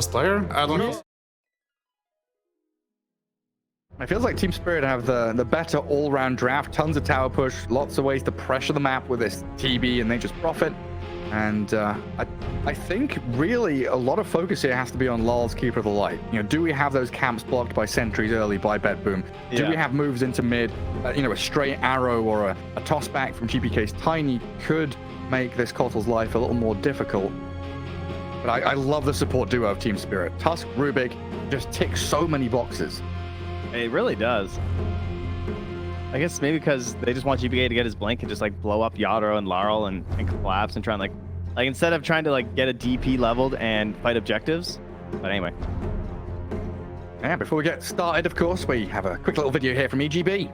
best player. I don't know. It feels like Team Spirit have the better all-round draft. Tons of tower push, lots of ways to pressure the map with this TB and Nature's Prophet. And I think really a lot of focus here has to be on Lol's Keeper of the Light. You know, do we have those camps blocked by sentries early by BetBoom? Do we have moves into mid? You know, a straight arrow or a toss back from GPK's Tiny could make this Kotal's life a little more difficult. But I love the support duo of Team Spirit. Tusk, Rubik just tick so many boxes. It really does. I guess maybe because they just want GPK to get his blink and just like blow up Yadro and Larl and collapse and try and like instead of trying to like get a DP leveled and fight objectives. But anyway. Yeah, before we get started, of course, we have a quick little video here from EGB.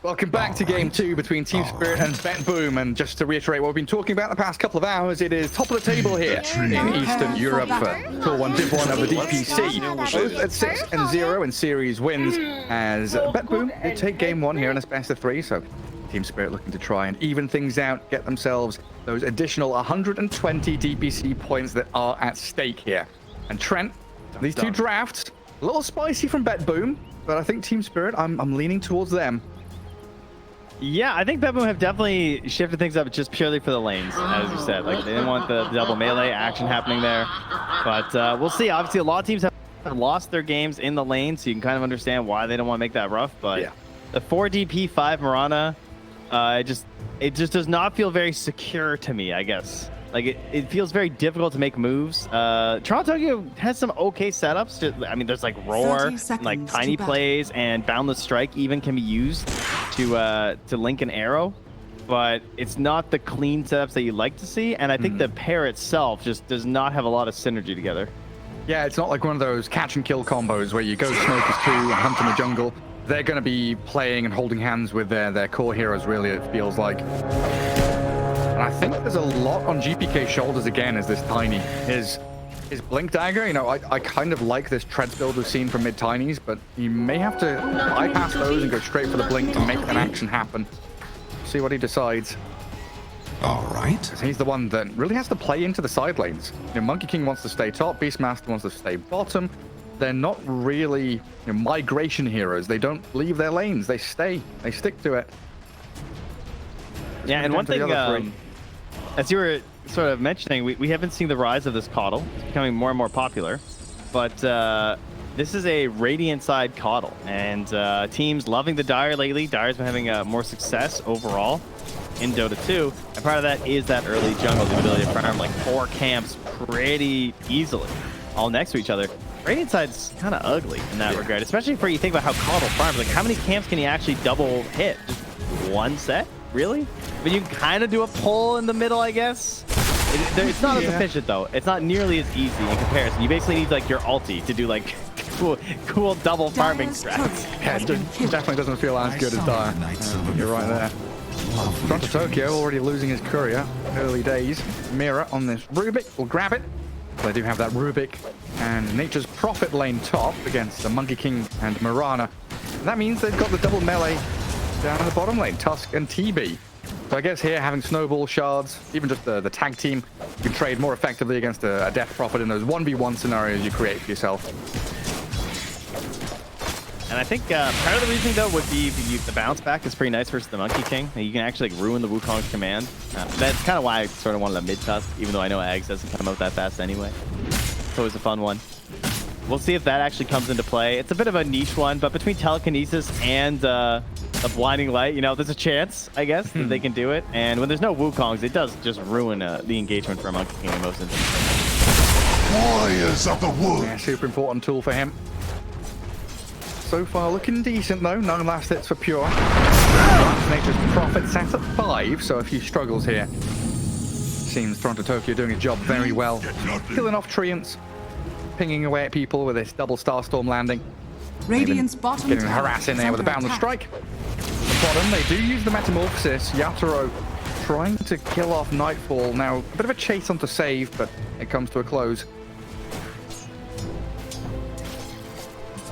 Welcome back to Game 2 between Team Spirit and BetBoom. And just to reiterate what we've been talking about the past couple of hours, it is top of the table here in Eastern Europe for Tour 1 Div 1 of the DPC. Both at 6-0 in series wins, as BetBoom did take Game 1 here in a best of 3. So Team Spirit looking to try and even things out, get themselves those additional 120 DPC points that are at stake here. And Trent, these two drafts, a little spicy from BetBoom, but I think Team Spirit, I'm leaning towards them. Yeah, I think BetBoom have definitely shifted things up just purely for the lanes, as you said. Like, they didn't want the double melee action happening there. But we'll see. Obviously, a lot of teams have lost their games in the lane, so you can kind of understand why they don't want to make that rough. But the 4DP 5 Mirana, it just does not feel very secure to me, I guess. Like, it feels very difficult to make moves. Toronto Tokyo has some okay setups. I mean, there's like Roar, like Tiny plays, and Boundless Strike even can be used to link an arrow. But it's not the clean setups that you like to see. And I think the pair itself just does not have a lot of synergy together. Yeah, it's not like one of those catch and kill combos where you go Smokers 2 and hunt in the jungle. They're going to be playing and holding hands with their core heroes, really, it feels like. And I think there's a lot on GPK's shoulders again as this Tiny. His Blink Dagger, you know, I kind of like this Treads build we've seen from mid-Tinies, but you may have to bypass those and go straight for the Blink to make an action happen. See what he decides. All right. He's the one that really has to play into the side lanes. You know, Monkey King wants to stay top, Beastmaster wants to stay bottom. They're not really migration heroes. They don't leave their lanes. They stay. They stick to it. Yeah, and one thing, as you were sort of mentioning, we haven't seen the rise of this Kotal. It's becoming more and more popular. But this is a Radiant side Kotal, and teams loving the Dire lately. Dire's been having more success overall in Dota 2, and part of that is that early jungle, the ability to farm like 4 camps pretty easily, all next to each other. Radiant side's kind of ugly in that regard, especially for you think about how Kotal farms. Like, how many camps can he actually double hit? Just one set? Really? But you can kind of do a pull in the middle, I guess. It's not as efficient, though. It's not nearly as easy in comparison. You basically need, like, your ulti to do, like, cool double farming strats. Yeah, it definitely doesn't feel as good as Dire. You're right there. Toronto Tokyo already losing his courier. Early days. Mira on this Rubik. Will grab it. They do have that Rubik and Nature's Prophet lane top against the Monkey King and Mirana. And that means they've got the double melee down in the bottom lane, Tusk and TB. So I guess here, having Snowball Shards, even just the tag team, you can trade more effectively against a Death Prophet in those 1v1 scenarios you create for yourself. And I think part of the reasoning, though, would be the bounce back is pretty nice versus the Monkey King. You can actually like, ruin the Wukong's command. That's kind of why I sort of wanted a mid-tusk, even though I know Ags doesn't come out that fast anyway. It's always a fun one. We'll see if that actually comes into play. It's a bit of a niche one, but between Telekinesis and a Blinding Light, you know, there's a chance, I guess, that they can do it. And when there's no Wukongs, it does just ruin the engagement for a Monkey King in most instances. Warriors of the Wood. Yeah, super important tool for him. So far looking decent though, no last hits for Pure. Nature's Prophet sat at 5, so a few struggles here. Seems Toronto Tokyo doing a job very well. Killing off Treants, pinging away at people with this double Starstorm landing. Radiant's bottom getting harassed in there with a Boundless Strike. The bottom, they do use the Metamorphosis. Yatoro trying to kill off Nightfall. Now, a bit of a chase on to save, but it comes to a close.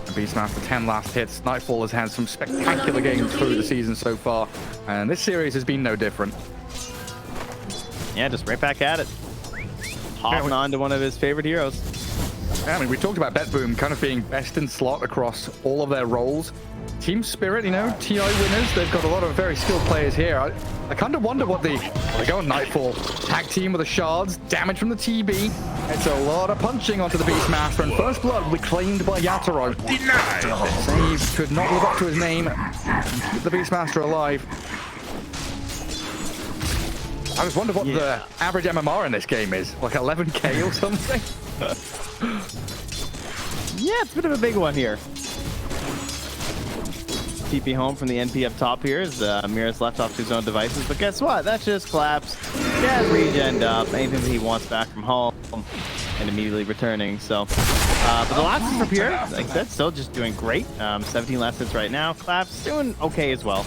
Beastmaster 10 last hits. Nightfall has had some spectacular games through the season so far, and this series has been no different. Yeah, just right back at it. Hopping on to one of his favorite heroes. Yeah, I mean, we talked about BetBoom kind of being best in slot across all of their roles. Team Spirit, you know, TI winners. They've got a lot of very skilled players here. I kind of wonder what they go on Nightfall. Tag team with the shards, damage from the TB. It's a lot of punching onto the Beastmaster, and first blood will be claimed by Yatoro. Save could not live up to his name. Keep the Beastmaster alive. I just wonder what the average MMR in this game is. Like 11k or something? Yeah, it's a bit of a big one here. TP home from the NP up top here as Mira's left off to his own devices. But guess what? That just collapsed. Yeah, regen up. Anything that he wants back from home and immediately returning. So, but the last hits from here, like I said, still just doing great. 17 last hits right now. Collapse doing okay as well.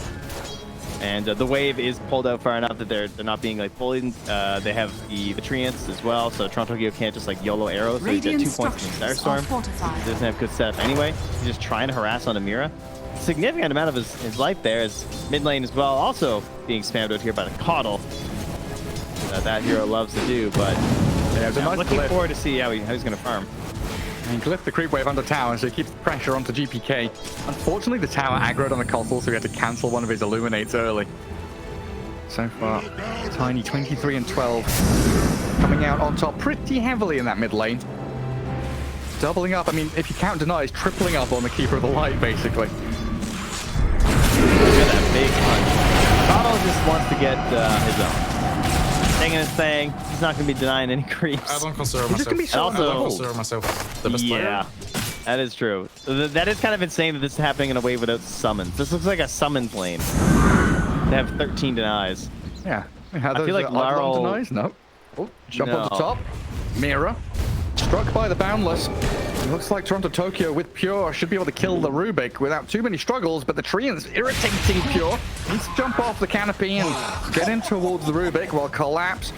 And the wave is pulled out far enough that they're not being like bullied. They have the treants as well, so Toronto can't just like YOLO arrows. So he's got 2 points in the Starstorm. He doesn't have good setup anyway. He's just trying to harass on Amira. Significant amount of his life there is mid lane as well, also being spammed out here by the Coddle. That hero loves to do, but yeah, I'm looking forward to see how he's going to farm. And Glyph the creep wave under tower, so he keeps the pressure onto GPK. Unfortunately, the tower aggroed on the Coddle, so he had to cancel one of his Illuminates early. So far, Tiny 23 and 12. Coming out on top pretty heavily in that mid lane. Doubling up, I mean, if you count denies, tripling up on the Keeper of the Light, basically. Look at that big punch. Coddle just wants to get his own. Taking his thing, he's not going to be denying any creeps. I don't consider myself. I don't consider myself the best player. That is true. That is kind of insane that this is happening in a wave without summons. This looks like a summons lane. They have 13 denies. Yeah. I feel like Laurel... denies? No. Oh, jump on the top. Mira. Struck by the Boundless. It looks like Toronto Tokyo with Pure should be able to kill the Rubik without too many struggles, but the Treant's irritating Pure. Needs to jump off the canopy and get in towards the Rubik while Collapse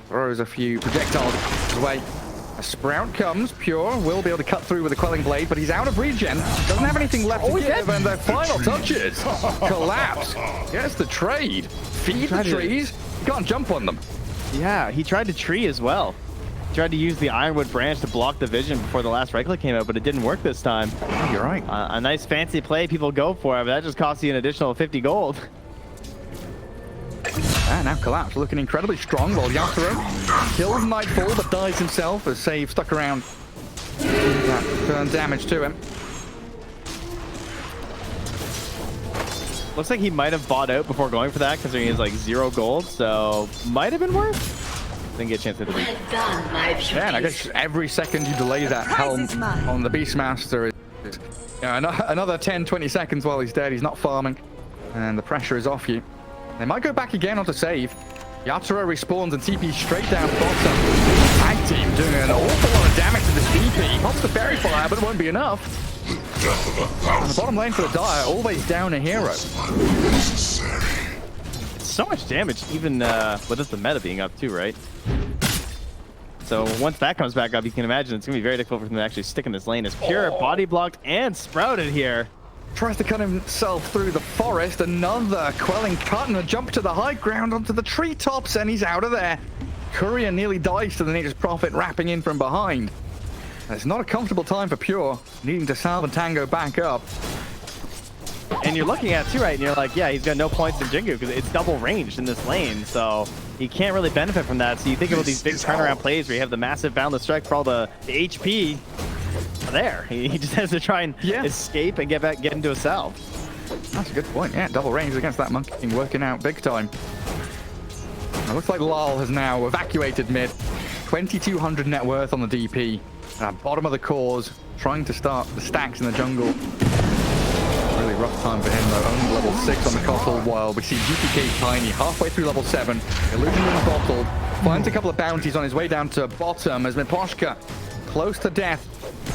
throws a few projectiles his way. A Sprout comes. Pure will be able to cut through with the Quelling Blade, but he's out of regen. Doesn't have anything left to give, and the final touches. Collapse gets the trade. Feed the trees. You can't jump on them. Yeah, he tried to tree as well. Tried to use the Ironwood branch to block the vision before the last right click came out, but it didn't work this time. Oh, you're right. A nice fancy play people go for it, but that just costs you an additional 50 gold. And now Collapse looking incredibly strong while Yatoro kills Nightfall but dies himself as Save stuck around. That turned damage to him. Looks like he might have bought out before going for that because he has like 0 gold, so might have been worth. Didn't get a chance to the beat. Yeah, and I guess every second you delay that helm on the Beastmaster is another 10-20 seconds while he's dead. He's not farming, and the pressure is off you. They might go back again onto save. Yatoro respawns and TP straight down bottom. Tag team doing an awful lot of damage to this DP. Pops the fairy fire, but it won't be enough. And the bottom lane for the Dire, always down a hero. So much damage, even with the meta being up too, right? So once that comes back up, you can imagine it's going to be very difficult for him to actually stick in this lane. As Pure body blocked and sprouted here. Tries to cut himself through the forest. Another Quelling cut and a jump to the high ground onto the treetops, and he's out of there. Courier nearly dies to the Nature's Prophet, wrapping in from behind. It's not a comfortable time for Pure, needing to salve and tango back up. And you're looking at it too, right? And you're like, yeah, he's got no points in Jingu because it's double ranged in this lane, so he can't really benefit from that. So you think about these big turnaround plays where you have the massive boundless strike for all the HP. There, he just has to try and escape and get into a salve. That's a good point. Yeah, double range against that monkey, working out big time. It looks like Lal has now evacuated mid. 2,200 net worth on the DP. Bottom of the cores, trying to start the stacks in the jungle. Really rough time for him though. Only level 6 on the Cottle, while we see GPK Tiny halfway through level 7. Illusion is bottled. Finds a couple of bounties on his way down to bottom as Miposhka, close to death,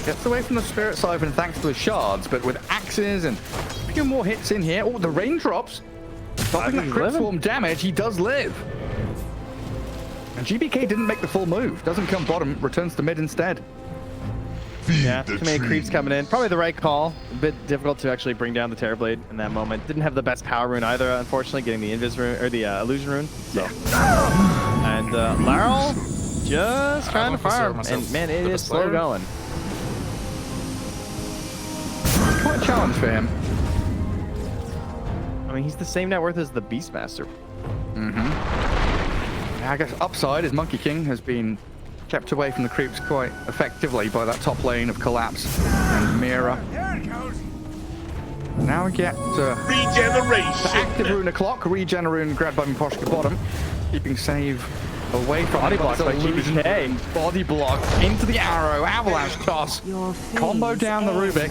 gets away from the Spirit Siphon thanks to his shards, but with axes and a few more hits in here. Oh, the raindrops. Stopping that crit swarm damage, he does live. And GBK didn't make the full move. Doesn't come bottom, returns to mid instead. Yeah, too many creeps coming in. Probably the right call. A bit difficult to actually bring down the Terrorblade in that moment. Didn't have the best power rune either, unfortunately, getting the Invis rune, or the Illusion rune. So. And Laryl just trying to farm. And man, it is slow going. Quite a challenge for him. I mean, he's the same net worth as the Beastmaster. I guess upside is Monkey King has been kept away from the creeps quite effectively by that top lane of Collapse and Mira. Now we get Regeneration. the active rune o'clock. Regen rune grabbed by Miposhka bottom, keeping save away from Body block by GBK. Body block into the arrow. Avalanche toss. Combo down the Rubik.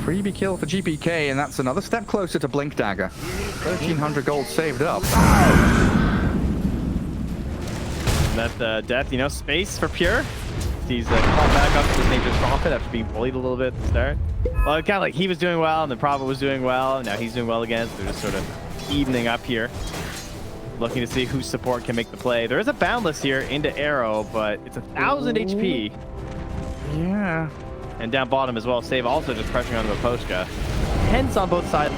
Freebie kill for GPK, and that's another step closer to Blink Dagger. 1,300 gold saved up. That death, you know, space for Pure. He's called back up to his nature's prophet after being bullied a little bit at the start. Well, kind of like he was doing well, and the prophet was doing well, and now he's doing well again. So they're just sort of evening up here. Looking to see whose support can make the play. There is a boundless here into Arrow, but it's 1,000 HP. Yeah. And down bottom as well, Save also just pressuring onto Miposhka. Hence on both sides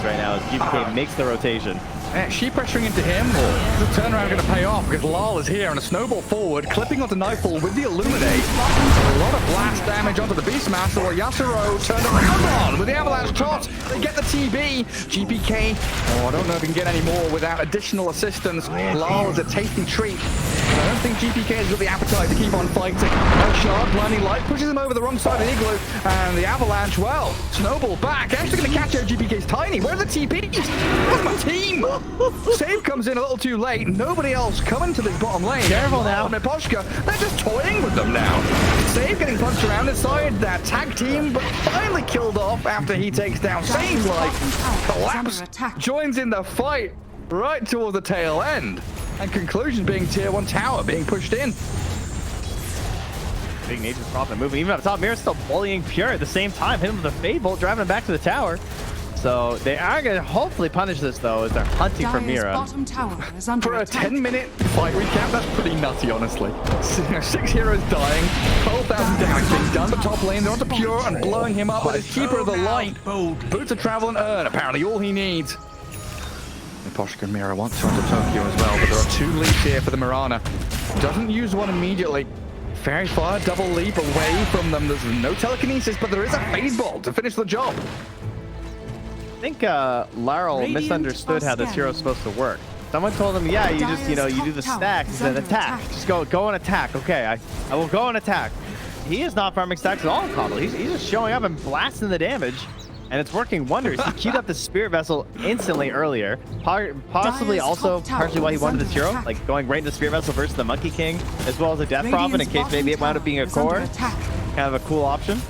right now as GBK makes the rotation. She pressuring into him, or is the turnaround going to pay off? Because Lal is here and a snowball forward, clipping onto Nightfall with the Illuminate. A lot of blast damage onto the Beastmaster, while Yasuro turned around on with the Avalanche toss. They get the TB. GPK, oh, I don't know if he can get any more without additional assistance. Lal is a tasty treat. I don't think GPK has got the appetite to keep on fighting. No shard, blinding light pushes him over the wrong side of the igloo, and the Avalanche, well, snowball back. Actually going to catch out GPK's Tiny. Where are the TPs? Where's my team? Save comes in a little too late. Nobody else coming to this bottom lane. Careful now. Miposhka, they're just toying with them now. Save getting punched around inside that tag team, but finally killed off after he takes down Save's life. Collapse joins in the fight right towards the tail end. And conclusion being tier 1 tower being pushed in. Big nature's prophet moving even up top. Mira's still bullying Pure at the same time. Hit him with a Fade Bolt, driving him back to the tower. So they are going to hopefully punish this, though, as they're hunting for Mira. Bottom tower is under For a attack. 10-minute fight recap, that's pretty nutty, honestly. 6 heroes dying, 12,000 damage being done. The top lane, they're onto Pure and blowing him up with his Keeper of the Light. Boots of Travel and Earn, apparently all he needs. Miposhka and Mira want to onto Tokyo as well, but there are 2 leaps here for the Mirana. Doesn't use one immediately. Fairy Fire, double leap away from them. There's no telekinesis, but there is a Phase Bolt to finish the job. I think Laryl misunderstood how this hero's supposed to work. Someone told him, yeah, you just, you know, you do the stacks and attack. Just go and attack. Okay, I will go and attack. He is not farming stacks at all, Coddle. He's just showing up and blasting the damage. And it's working wonders. He queued up the Spirit Vessel instantly earlier. Possibly also partially why he wanted this hero. Like going right into Spirit Vessel versus the Monkey King, as well as a Death Prophet in case maybe it wound up being a core. Kind of a cool option.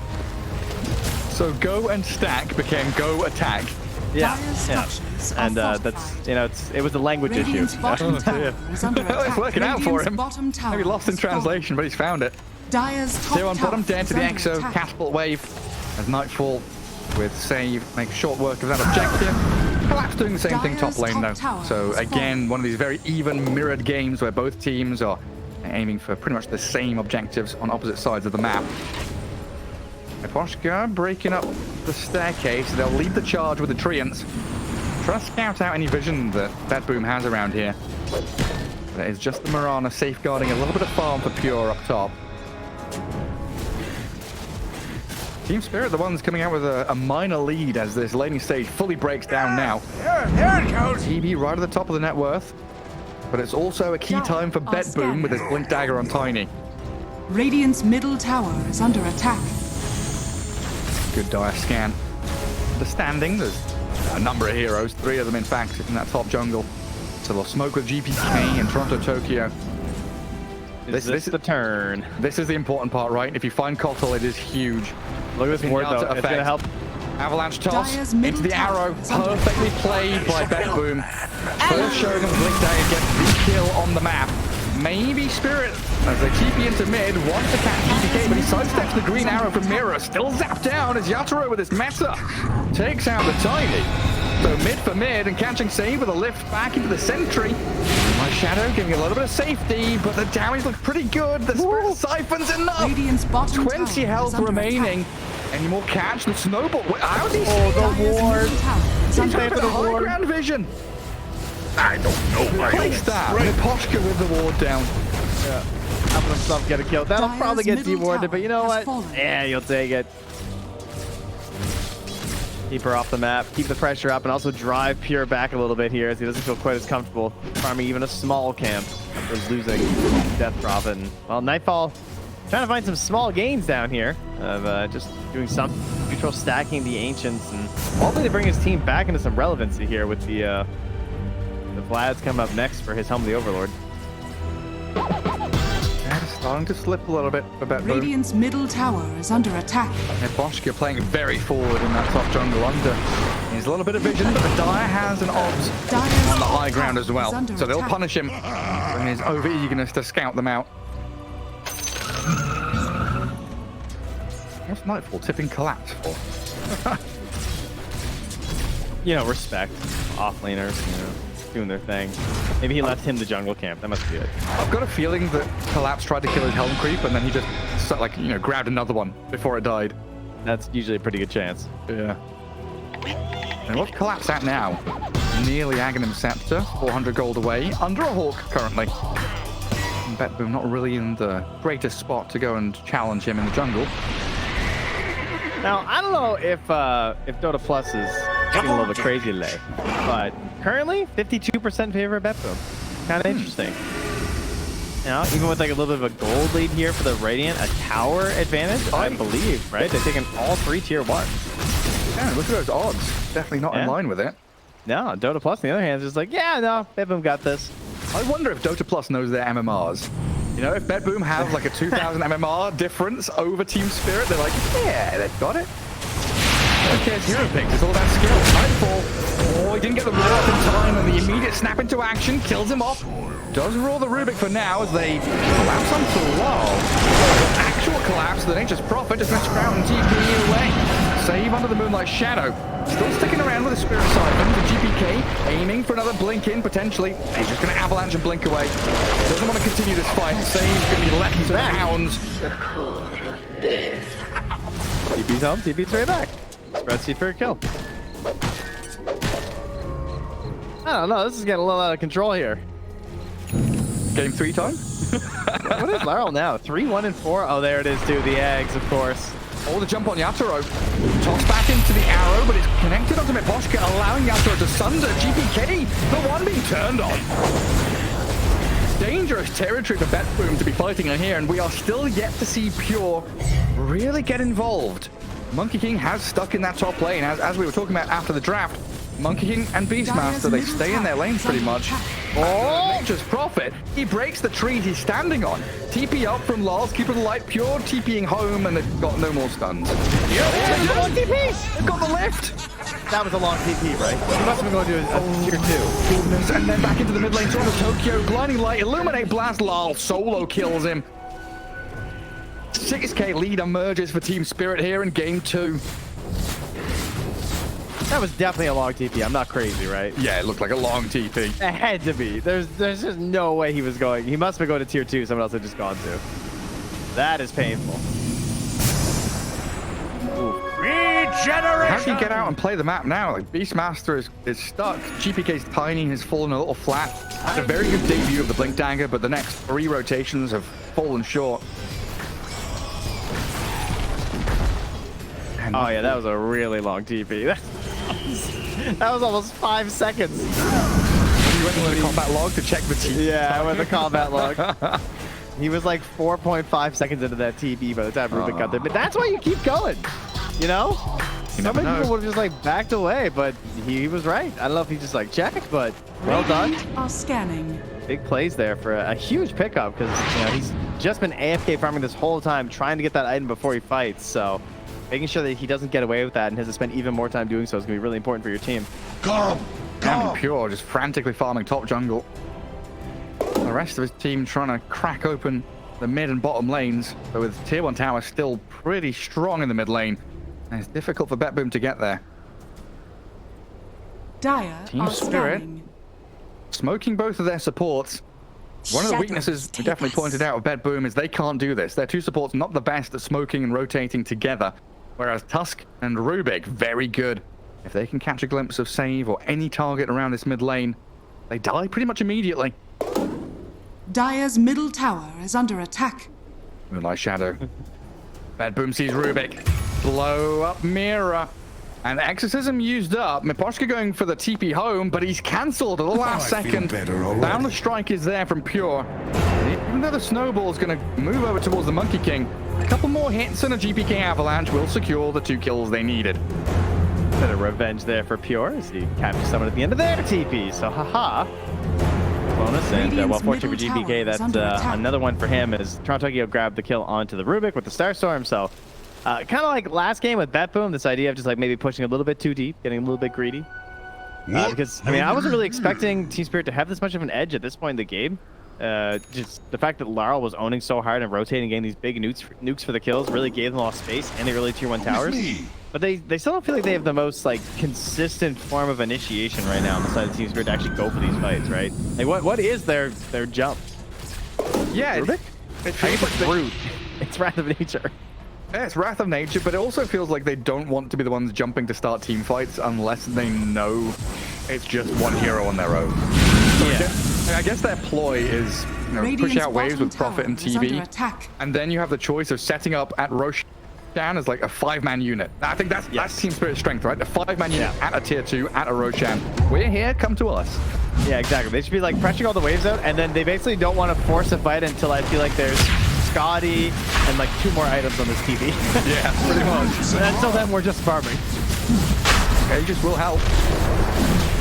So go and stack became go attack. Yeah. And that's, you know, it was a language issue. It's working out for him. Maybe lost in translation, but he's found it. Tier 1 bottom, down to the Exo, Catapult Wave as Nightfall with Save makes short work of that objective. Collapse doing the same thing top lane though. So again, one of these very even mirrored games where both teams are aiming for pretty much the same objectives on opposite sides of the map. Miposhka breaking up the staircase. They'll lead the charge with the Treants. Try to scout out any vision that BetBoom has around here. But it is just the Mirana safeguarding a little bit of farm for Pure up top. Team Spirit, the ones coming out with a minor lead as this laning stage fully breaks down now. There it goes. TB right at the top of the net worth. But it's also a key time for BetBoom with his Blink Dagger on Tiny. Radiant's middle tower is under attack. Good dire scan. Understanding there's a number of heroes, 3 of them in fact, in that top jungle. So they'll smoke with GPK and Toronto Tokyo. This is the turn. This is the important part, right? If you find Kotl, it is huge. Look at this ward, though. It's going to help. Avalanche toss into the arrow. Perfectly played by BetBoom. First showing them Blink Dagger gets the kill on the map. Maybe Spirit, as they TP into mid, wants to catch GPK, but he sidesteps the green arrow from Mira. Still zapped down as Yatoro with his Meta takes out the Tiny. So mid for mid and catching save with a lift back into the sentry. My Shadow giving a little bit of safety, but the damage looks pretty good. The Spirit Siphon's enough. Radiant's bottom 20 tower health is under remaining. attack. Any more catch? The snowball. How's he Oh, the Dire's ward. middle tower is He's under got a bit of attack. high ground vision. I don't know. I Place that. Miposhka with the ward down. Yeah. Helping himself get a kill. That'll Dire's probably get middle dewarded, but you know tower what? has fallen. Yeah, you'll take it. Keep her off the map, keep the pressure up, and also drive Pure back a little bit here as he doesn't feel quite as comfortable farming even a small camp or losing Death Prophet. And, well, Nightfall trying to find some small gains down here of just doing some neutral stacking the Ancients and hopefully to bring his team back into some relevancy here with the Vlad's coming up next for his Helm of the Overlord. Yeah, it's starting to slip a little bit for BetBoom. Radiant's middle tower is under attack. Miposhka playing very forward in that top jungle under. He's a little bit of vision, but the Dire has an odds Dire's on the high top ground tower as well. is under So they'll attack. punish him for his over-eagerness to scout them out. What's Nightfall tipping collapse for? You know, respect. Off-laners, you know, doing their thing. Maybe he left him the jungle camp. That must be it. I've got a feeling that Collapse tried to kill his Helm Creep and then he just, like, you know, grabbed another one before it died. That's usually a pretty good chance. Yeah. And what's Collapse at now? Nearly Aghanim Scepter, 400 gold away, under a Hawk currently. And BetBoom not really in the greatest spot to go and challenge him in the jungle. Now, I don't know if Dota Plus is getting a little bit crazy today, but currently 52% favor of BetBoom. Kind of interesting. You know, even with like a little bit of a gold lead here for the Radiant, a tower advantage, I believe, right? They're taking all 3 tier 1. Yeah, look at those odds. Definitely not in line with it. No, Dota Plus, on the other hand, is just like, yeah, no, BetBoom got this. I wonder if Dota Plus knows their MMRs. You know, if BetBoom have like a 2,000 MMR difference over Team Spirit, they're like, yeah, they've got it. Who cares hero picks? It's all about skill. Nightfall. Oh, he didn't get the roar up in time, and the immediate snap into action kills him off. Does roar the Rubik for now as they collapse onto Lol. Actual collapse, the Nature's Prophet just messed around and TP away. Save under the Moonlight Shadow. Still sticking around with the Spirit Siphon. The GPK aiming for another blink in potentially. He's just going to avalanche and blink away. Doesn't want to continue this fight. Save's going to be left to the Hounds. TP's home, TP's right back. Spread seed for a kill. I don't know, this is getting a little out of control here. Game 3 time? What is Laurel now? 3, 1, and 4? Oh, there it is, too. The eggs, of course. Oh, the jump on Yatoro. Toss back into the arrow, but it's connected onto Miposhka, allowing Yatoro to sunder. GPK, the one being turned on. Dangerous territory for BetBoom to be fighting in here, and we are still yet to see Pure really get involved. Monkey King has stuck in that top lane, as we were talking about after the draft. Monkey King and Beastmaster, they stay in their lanes pretty much. Oh, Nature's Prophet, he breaks the tree he's standing on. TP up from Lars, keeping the light Pure, TPing home, and they've got no more stuns. Yeah, long TP! They've got the lift! That was a long TP, right? He must have been going to a tier 2. Goodness, and then back into the mid lane, Toronto Tokyo, Blinding Light, Illuminate Blast, Lal, solo kills him. 6k lead emerges for Team Spirit here in game 2. That was definitely a long TP. I'm not crazy, right? Yeah, it looked like a long TP. It had to be. There's just no way he was going. He must have been going to tier 2. Someone else had just gone to. That is painful. Regeneration! How do you get out and play the map now? Like, Beastmaster is stuck. GPK's tiny, has fallen a little flat. It's a very good debut of the Blink Dagger, but the next 3 rotations have fallen short. And Oh, yeah, that was a really long TP. That was almost 5 seconds. you went into the combat log to check the TP. Yeah, I went to the combat log. He was like 4.5 seconds into that TP by the time Rubik got there. But that's why you keep going, you know? So many people would have just like backed away, but he was right. I don't know if he just like checked, but well done. Are scanning. Big plays there for a huge pickup because you know he's just been AFK farming this whole time trying to get that item before he fights. So making sure that he doesn't get away with that and has to spend even more time doing so is going to be really important for your team. And Pure just frantically farming top jungle. The rest of his team trying to crack open the mid and bottom lanes, but with tier 1 tower still pretty strong in the mid lane. And it's difficult for BetBoom to get there. Dire Team are Spirit. scanning. Smoking both of their supports. One of the weaknesses we definitely pointed out of BetBoom is they can't do this. Their two supports not the best at smoking and rotating together, whereas Tusk and Rubik, very good. If they can catch a glimpse of Save or any target around this mid lane, they die pretty much immediately. Dire's middle tower is under attack. Moonlight Shadow. BetBoom sees Rubik. Blow up Mira. And Exorcism used up. Miposhka going for the TP home, but he's cancelled at the last second. Down the strike is there from Pure. Even though the snowball is going to move over towards the Monkey King, a couple more hits and a GPK avalanche will secure the 2 kills they needed. Bit of revenge there for Pure as he captures someone at the end of their TP. So haha. Bonus, and well, fortunate for GPK, that's another one for him as Toronto Tokyo grabbed the kill onto the Rubik with the Starstorm. So kind of like last game with BetBoom, this idea of just like maybe pushing a little bit too deep, getting a little bit greedy. Because, I mean, I wasn't really expecting Team Spirit to have this much of an edge at this point in the game. Just the fact that Laurel was owning so hard and rotating, getting these big nukes for the kills really gave them a lot of space in the early tier 1 towers. But they still don't feel like they have the most like consistent form of initiation right now on the side of Team Spirit to actually go for these fights, right? Like what is their jump? Yeah, Rubik? it feels like Brute. It's Wrath of Nature. Yeah, it's Wrath of Nature, but it also feels like they don't want to be the ones jumping to start team fights unless they know it's just one hero on their own. So yeah. I guess their ploy is, you know, push out waves with Prophet and TB, and then you have the choice of setting up at Roshan as like a 5-man unit. I think that's Team Spirit's strength, right? A 5-man unit at a tier 2 at a Roshan. We're here, come to us. Yeah, exactly. They should be like pressuring all the waves out, and then they basically don't want to force a fight until I feel like there's Scotty and like 2 more items on this TV. Yeah, pretty much. And until then, we're just farming. Aegis will help.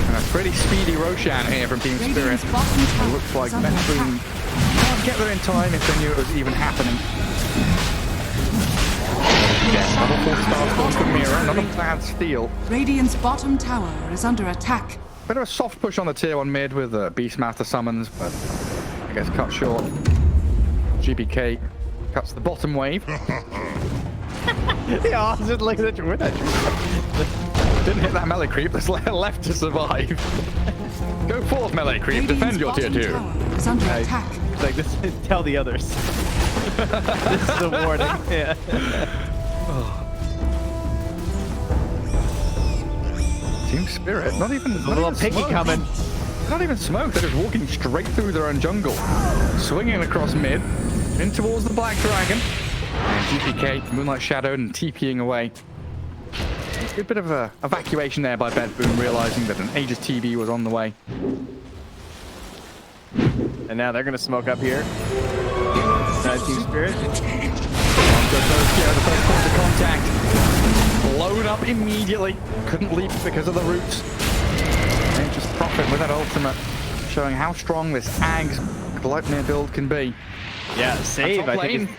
And a pretty speedy Roshan here from Team Spirit. It looks like BetBoom can't get there in time if they knew it was even happening. Yeah, another 4-star storm from Mira, another bad steal. Radiant's bottom tower is under attack. Bit of a soft push on the tier 1 mid with Beastmaster summons, but I guess cut short. GPK cuts the bottom wave. Yeah, I was just looking at you with that. Didn't hit that melee creep that's left to survive. Go forth, melee creep. Defend your tier 2. Is under attack. Like this, tell the others. This is a warning. Yeah. Team Spirit, not even A little piggy smoke. coming. Not even smoke. They're just walking straight through their own jungle, swinging across mid, in towards the Black Dragon. And GPK, Moonlight Shadow, and TPing away. Good bit of a evacuation there by BetBoom, realizing that an Aegis TB was on the way. And now they're gonna smoke up here. Team Spirit. The first point of contact. Blown up immediately. Couldn't leap because of the roots. And just Prophet with that ultimate, showing how strong this Ags Gleipnir build can be. Yeah, save. I think.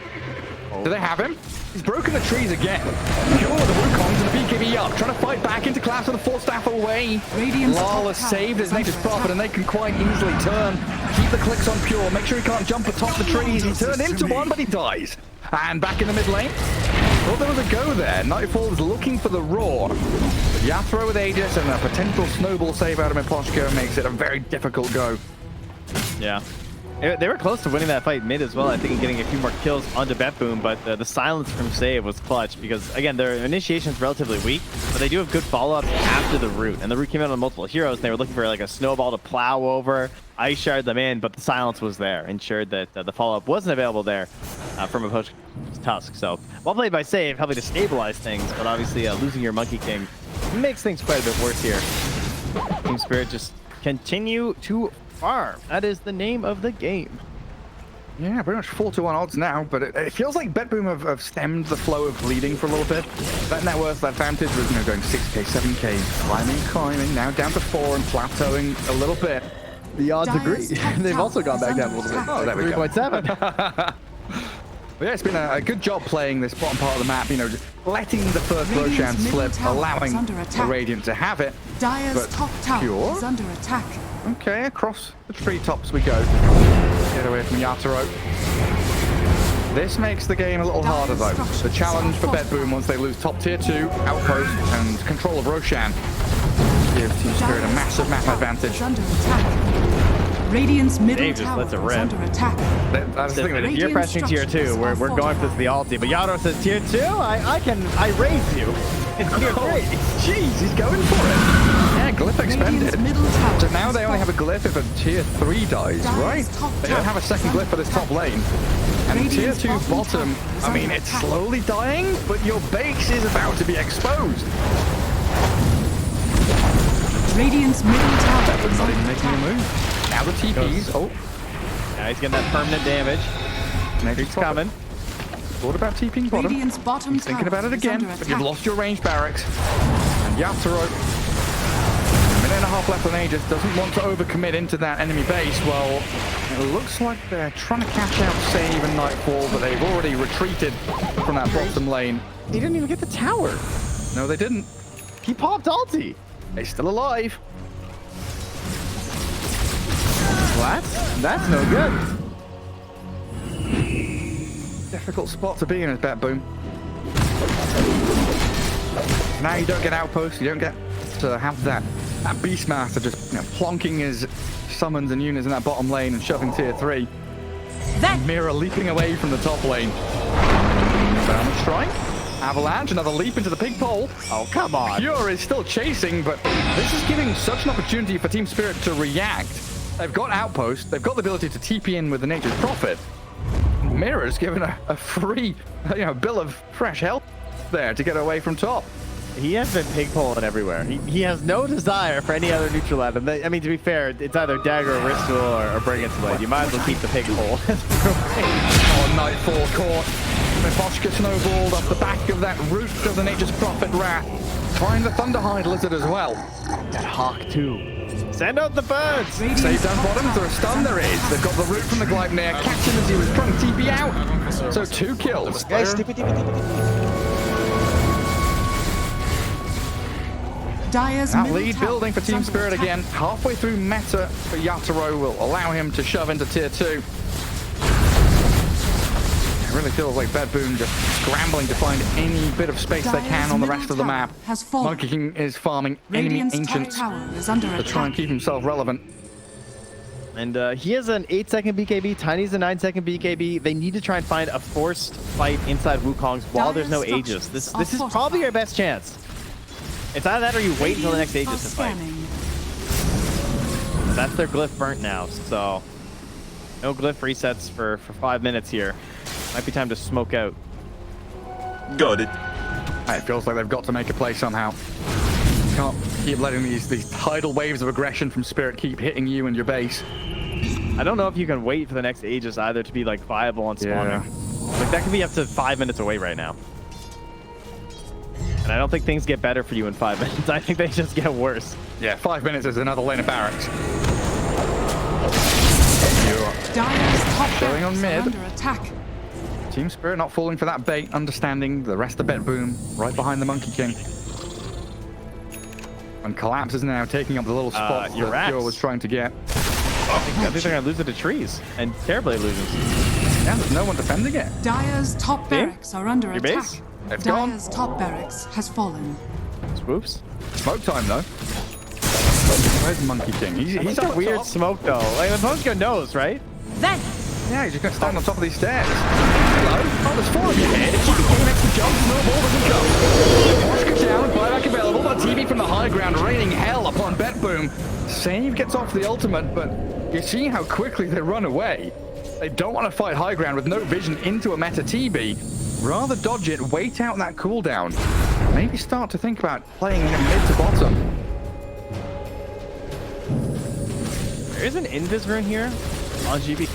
Do they have him? He's broken the trees again. Pure with the Wukongs and the BKB up, trying to fight back into Collapse with the 4-staff away. Lala saved his Nature's Prophet, and they can quite easily turn. Keep the clicks on Pure, make sure he can't jump atop the trees. He turned into one, but he dies. And back in the mid lane. Thought there was a go there. Nightfall is looking for the roar. But Yathro with Aegis and a potential snowball save out of Miposhka makes it a very difficult go. Yeah. They were close to winning that fight mid as well, I think, and getting a few more kills onto BetBoom, but the silence from Save was clutch because, again, their initiation is relatively weak, but they do have good follow-ups after the root, and the root came out on multiple heroes, and they were looking for like a snowball to plow over, ice shard them in, but the silence was there, ensured that the follow-up wasn't available there from a Tusk. So, well played by Save, helping to stabilize things, but obviously losing your Monkey King makes things quite a bit worse here. Team Spirit just continue to farm. That is the name of the game. Yeah, pretty much 4-1 odds now, but it feels like BetBoom have stemmed the flow of bleeding for a little bit. That net worth advantage was, you know, going 6k, 7k, climbing, now down to 4 and plateauing a little bit. The odds agree. They've also gone back down a little bit. Oh, there we go. 3.7. But yeah, it's been a good job playing this bottom part of the map, you know, just letting the first Roshan slip, allowing the Radiant to have it. Dire's top tower Pure? is under attack. Okay, across the treetops we go. Get away from Yatoro. This makes the game a little harder though. The challenge for BetBoom once they lose top tier 2, outpost, and control of Roshan. Give Team Spirit a massive map advantage. Is under attack. Radiant's middle Dave just tower lets it is rip. under attack. That's the thing that If you're pressing tier 2, we're going for the ulti. But Yato says tier 2, I raise you. It's tier 3. Jeez, he's going for it. Yeah, glyph expended. Radiant's middle tower So now is they only have a glyph if a tier 3 dies, right? They don't have a second glyph for this top lane. And tier 2 bottom, I mean, it's slowly dying, but your base is about to be exposed. Radiant's middle tower But is not even under making a attack. move. Now the TPs. Oh, Now he's getting that permanent damage. Nature's He's coming. Thought about TPing bottom. Radiant's bottom He's thinking about it tower is again, under but you've attack. lost your range barracks. And Yatoro, a minute and a half left on Aegis, doesn't want to overcommit into that enemy base. Well, it looks like they're trying to catch out Save and Nightfall, but they've already retreated from that bottom lane. He didn't even get the tower. No, they didn't. He popped ulti. They're still alive. What? That's no good. Difficult spot to be in as BetBoom. Now you don't get outposts, you don't get to have that Beastmaster just plonking his summons and units in that bottom lane and shoving tier 3. Mira leaping away from the top lane. Balance strike. Avalanche, another leap into the pig pole. Oh, come on. Pure is still chasing, but this is giving such an opportunity for Team Spirit to react. They've got outposts, they've got the ability to TP in with the Nature's Prophet. Mira's given a free, bill of fresh health there to get away from top. He has been pig pulling everywhere. He has no desire for any other neutral item. I mean, to be fair, it's either Dagger or Wrist Tool or Brigand's Blade. You might as well keep the pig pole. Oh, Nightfall caught. Miposhka snowballed off the back of that root of the Nature's Prophet Wrath. Find the Thunderhide Lizard as well. That Hawk too. Send out the birds! Save down bottom, is there a stun? There is. They've got the root from the Gleipnir. Catch him as he was trying to TP out. So 2 kills. Guys, Dire's That middle lead tower building for is Team under Spirit attack. again. Halfway through meta for Yatoro will allow him to shove into tier 2. It really feels like BetBoom just scrambling to find any bit of space they can on the rest of the map. Has fallen. Monkey King is farming enemy Radiant's top ancients tower is under to attack. try and keep himself relevant. And he has an 8-second BKB. Tiny's a 9-second BKB. They need to try and find a forced fight inside Wukong's while there's no Dire's Aegis. This structures is are probably your fortified. best chance. It's either that or you wait until the next Aegis to fight. That's their glyph burnt now, so no glyph resets for 5 minutes here. Might be time to smoke out. Got it. It feels like they've got to make a play somehow. Can't keep letting these tidal waves of aggression from Spirit keep hitting you and your base. I don't know if you can wait for the next Aegis either to be like viable on spawning. Like that could be up to 5 minutes away right now. And I don't think things get better for you in 5 minutes. I think they just get worse. Yeah, 5 minutes is another lane of barracks. Dire's top Showing on barracks are mid. under attack. Team Spirit not falling for that bait, understanding the rest of BetBoom right behind the Monkey King. And Collapse is now taking up the little spot that Urax. Pure was trying to get. I think they're gonna lose it to trees, and terribly losing. Yeah, there's no one defending it. Dire's top barracks are under Your attack. base? They've gone. Dire's top barracks has fallen. Swoops. Smoke time though. Where's Monkey King? He's a up weird top. smoke though. Like the Poshka knows, right? Then Yeah, he's just gonna stand on top of these stairs. Hello? Oh, there's 4 of you here. GPK next to jump, snowball doesn't go. Moshka down, buyback available, but TV from the high ground raining hell upon BetBoom. Save gets off the ultimate, but you see how quickly they run away. They don't want to fight high ground with no vision into a meta TB. Rather dodge it, wait out that cooldown. Maybe start to think about playing mid to bottom. There is an invis rune here on GBK.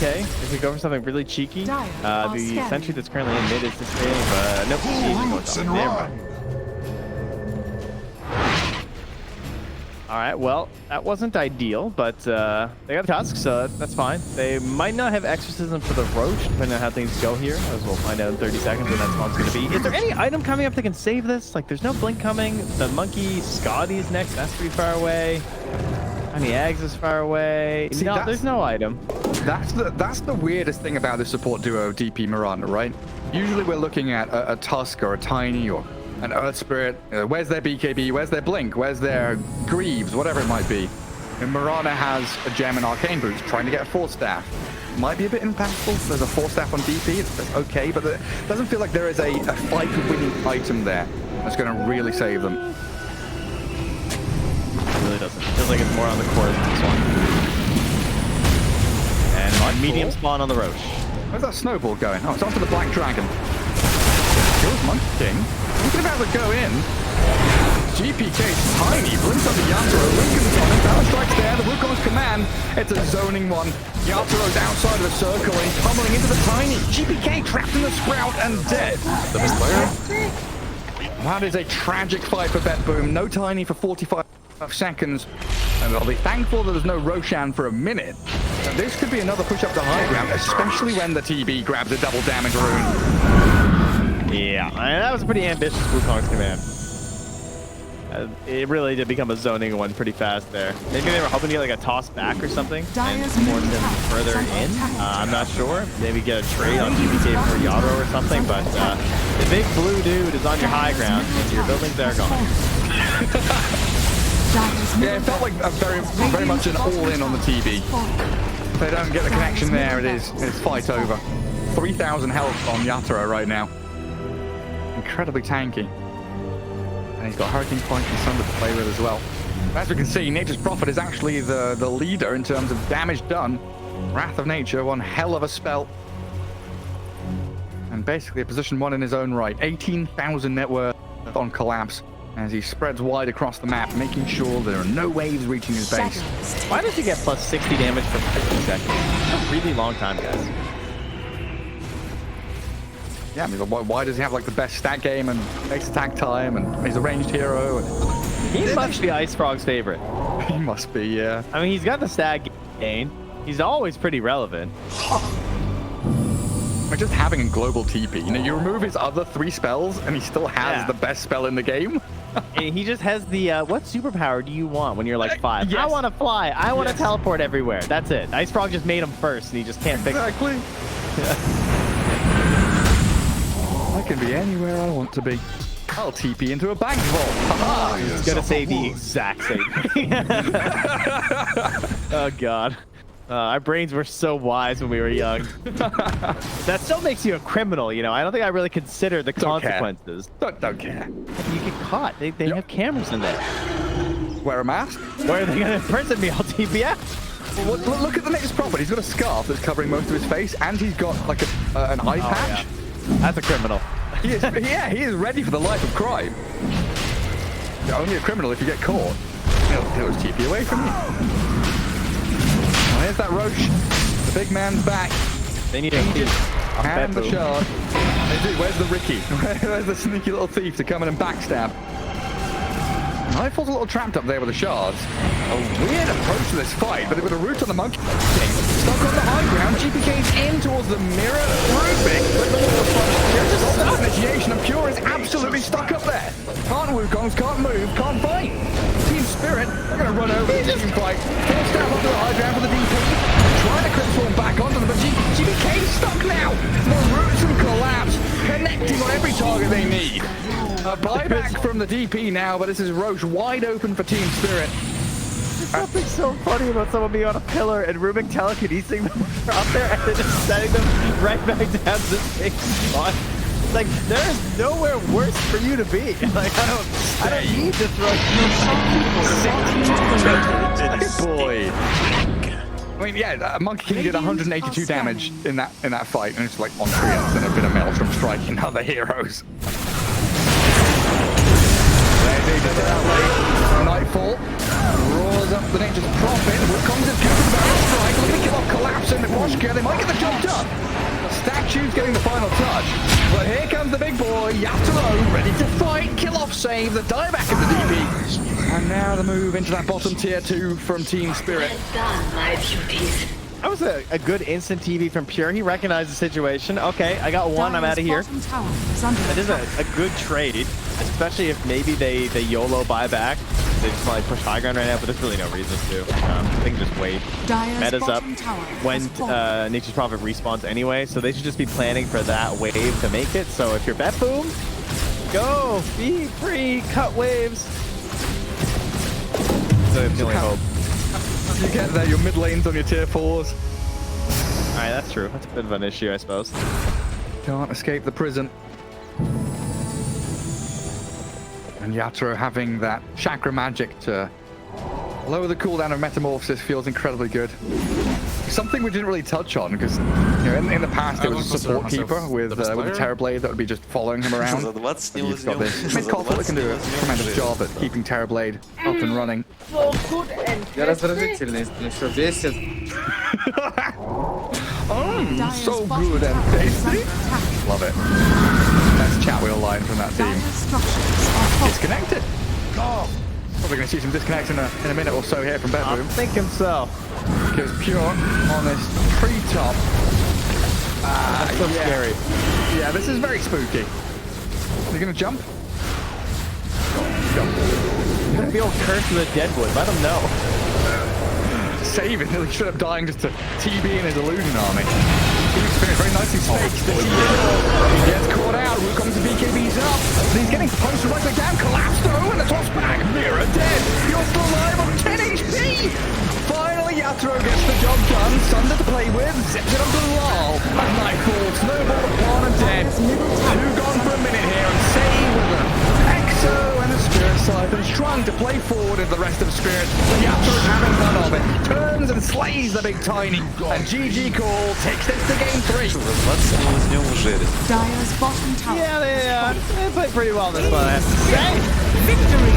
If we go for something really cheeky, Dire the are scanning. sentry that's currently in mid is dissipating, but nope, he's going down. All right, well, that wasn't ideal, but they got a tusk, so that's fine. They might not have exorcism for the roach, depending on how things go here, as we'll find out in 30 seconds when that spawn's going to be. Is there any item coming up that can save this? Like, there's no blink coming. The monkey Scotty's next. That's pretty far away. Tiny Ags is far away. See, No, there's no item. That's the weirdest thing about the support duo DP Miranda, right? Usually we're looking at a Tusk or a Tiny or an Earth Spirit. Where's their BKB? Where's their Blink? Where's their Greaves? Whatever it might be. And Mirana has a gem and Arcane Boots, trying to get a Force Staff. Might be a bit impactful. There's a Force Staff on DP. It's okay, but it doesn't feel like there is a fight-winning item there that's going to really save them. It really doesn't. Feels like it's more on the core than this one. And on medium spawn on the Roche. Where's that snowball going? Oh, it's onto the Black Dragon. Kills Monkey King. Thinking about to go in. GPK's tiny. Brings up the Yatoro. Lincoln's on him. Balance strikes there. The Wukong's command. It's a zoning one. Yaturo's outside of the circle and pummeling into the tiny. GPK trapped in the Sprout and dead. The best player. That is a tragic fight for BetBoom. No tiny for 45 seconds. And I'll be thankful that there's no Roshan for a minute. And this could be another push up to high ground, especially when the TB grabs a double damage rune. Yeah, I mean, that was a pretty ambitious Wukong's command. It really did become a zoning one pretty fast there. Maybe they were hoping to get like a toss back or something and force him further in. I'm not sure. Maybe get a trade on GPK for Yatoro or something, but the big blue dude is on your high ground and your buildings are gone. Yeah, it felt like a very much an all-in on the TB. If they don't get the connection there, it's fight over. 3,000 health on Yatoro right now. Incredibly tanky. And he's got Hurricane Point and Thunder to play with as well. As we can see, Nature's Prophet is actually the leader in terms of damage done. Wrath of Nature, one hell of a spell. And basically a position one in his own right. 18,000 net worth on Collapse as he spreads wide across the map, making sure there are no waves reaching his base. Why does he get plus 60 damage for 50 seconds? That's a really long time, guys. Yeah, I mean, why does he have like the best stat game and base attack time and he's a ranged hero? And He must be Ice Frog's favorite. he must be, yeah. I mean, he's got the stat gain. He's always pretty relevant. But just having a global TP, you know, you remove his other 3 spells and he still has the best spell in the game. And he just has the, what superpower do you want when you're like 5? Yes. I want to fly. I want to teleport everywhere. That's it. Ice Frog just made him first and he just can't fix it. Exactly. I can be anywhere I want to be. I'll TP into a bank vault. He's gonna say the exact same thing. Oh god. Our brains were so wise when we were young. That still makes you a criminal, you know. I don't think I really consider the consequences. Don't care. You get caught. They have cameras in there. Wear a mask? Where are they gonna imprison me? I'll TPF. Well, look at the next prophet. He's got a scarf that's covering most of his face, and he's got like an eye patch. Yeah. That's a criminal. He is, yeah, he is ready for the life of crime. You're only a criminal if you get caught. He'll just keep you away from you. Oh, here's that Roche. The big man's back. They need a And the shard. They do. Where's the Ricky? Where's the sneaky little thief to come in and backstab? Nightfall's a little trapped up there with the shards. A weird approach to this fight, but with a root on the Monkey King. Stuck on the high ground, GPK's in towards the mirror. Rubik, but the water initiation of Pure is absolutely stuck up there. Can't Wukongs, can't move, can't fight. Team Spirit, they're going to run over the team fight. Full staff onto the high ground for the DP. Trying to crit swarm back onto them, but GPK's stuck now. More roots and collapse, connecting on every target they need. A buyback from the DP now, but this is Roche wide open for Team Spirit. There's something so funny about someone being on a pillar and Rubik telekinesing them up there and then just setting them right back down to the same spot. It's like, there's nowhere worse for you to be. Like, I don't need to throw Good boy. I mean, yeah, Monkey King did 182 damage in that fight, and it's like on treants and a bit of Maelstrom striking other heroes. Nightfall roars up the Nature's Prophet. Wukong's is good with barrel strike. Looking to kill off Collapse in the Boschka. They might get the job done. The statue's getting the final touch. But here comes the big boy, Yatoro, ready to fight. Kill off save, the dieback of the DP. And now the move into that bottom tier 2 from Team Spirit. That was a good instant TV from Pure. He recognized the situation. Okay, I got one. I'm out of here. That is a good trade, especially if maybe they YOLO buy back. They just probably push high ground right now, but there's really no reason to. They can just wait. Meta's up when Nature's Prophet respawns anyway, so they should just be planning for that wave to make it. So if you're BetBoom, Go! Be free! Cut waves! So the only hope. You get there, your mid lanes on your tier 4s. Alright, that's true. That's a bit of an issue, I suppose. Can't escape the prison. And Yatoro having that chakra magic to lower the cooldown of Metamorphosis feels incredibly good. Something we didn't really touch on, because in the past it was a support keeper with a Terrorblade that would be just following him around. За 20 не You've got this возьмем. mid console that can do a tremendous job at keeping Terrorblade up and running. Я раздражительный, если все бесит. So good and tasty. Love it. Best chat wheel line from that team. Disconnected. Oh. Probably going to see some disconnects in a minute or so here from I'm BetBoom. thinking so. Because Pure on this treetop. That's so scary. Yeah, this is very spooky. Are you going to jump? Jump. The old curse of the Deadwood. Let him know. Saving, nearly straight up dying just to TB in his illusion army. Team Spirit very nicely staked. He gets caught out. Who comes to BKB's up? And he's getting posted like the damn collapse though, and the toss back. Mira dead. You're still alive on 10 HP. Finally, Yatoro gets the job done. Sunder to play with. Zips it onto the wall. As Nightfall, snowball upon and dead. Two gone for a minute here, and save with them. Exo and the Spirit Siphon trying to play forward in the rest of Spirit. But Yatoro's having none of it. Turns and slays the big tiny. And GG Call takes this to game 3. 20 не возьмем уже. Dyer's bottom tower. Yeah, they played pretty well this one, I have to say. Victory.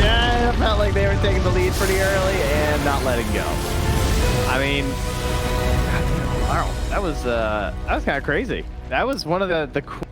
Yeah, it felt like they were taking the lead pretty early and not letting go. I mean, wow, that was kind of crazy. That was one of the cool